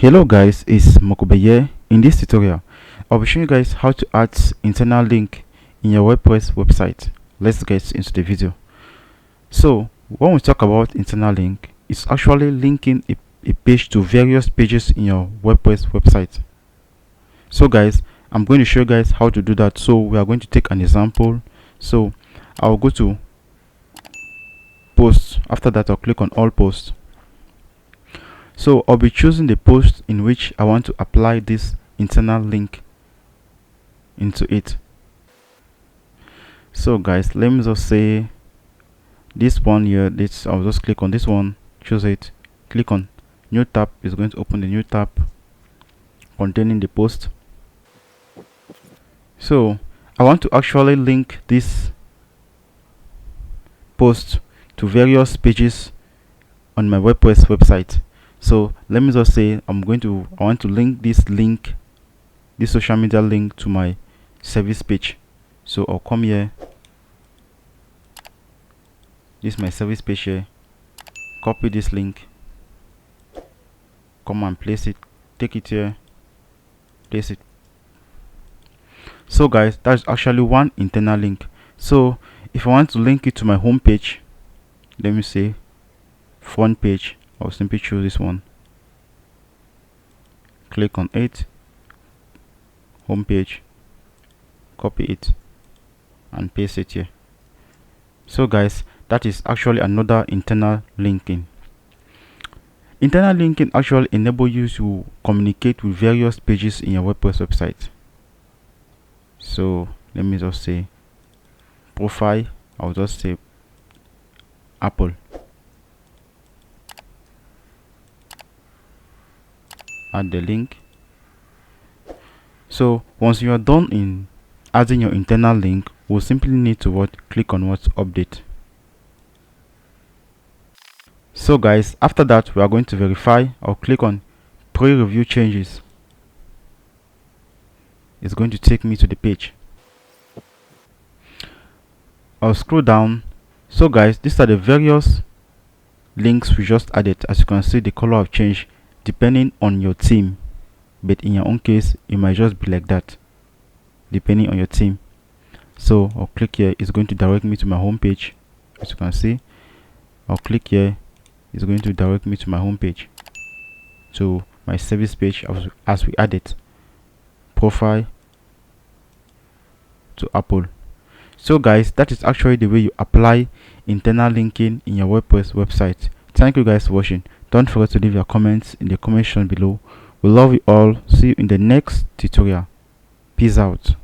Hello guys, it's Mokobe here. In this tutorial, I'll be showing you guys how to add internal link in your WordPress website. Let's get into the video. So when we talk about internal link, it's actually linking a page to various pages in your WordPress website. So guys, I'm going to show you guys how to do that. So we are going to take an example. So I'll go to posts. After that, I'll click on all posts. So I'll be choosing the post in which I want to apply this internal link into it. So guys, let me just say this one here. I'll just click on this one, choose it, click on new tab. Is going to open the new tab containing the post. So I want to actually link this post to various pages on my WordPress website. So let me just say I want to link this social media link to my service page. So I'll come here, this is my service page here, copy this link, come and place it, take it here, place it. So guys, that's actually one internal link. So if I want to link it to my home page, let me say front page, I'll simply choose this one, click on it, home page, copy it and paste it here. So guys, that is actually another internal linking. Internal linking actually enable you to communicate with various pages in your WordPress website. So let me just say profile, I'll just say Apple, add the link. So once you are done in adding your internal link, we'll simply need to click on update. So guys, after that we are going to verify. I'll click on pre-review changes. It's going to take me to the page. I'll scroll down. So guys, these are the various links we just added. As you can see, the color have changed depending on your theme, but in your own case it might just be like that depending on your theme. So I'll click here, it's going to direct me to my home page. As you can see, I'll click here, it's going to direct me to my home page, to my service page as we added profile to Apple. So guys, that is actually the way you apply internal linking in your WordPress website. Thank you guys for watching. Don't forget to leave your comments in the comment section below. We love you all. See you in the next tutorial. Peace out.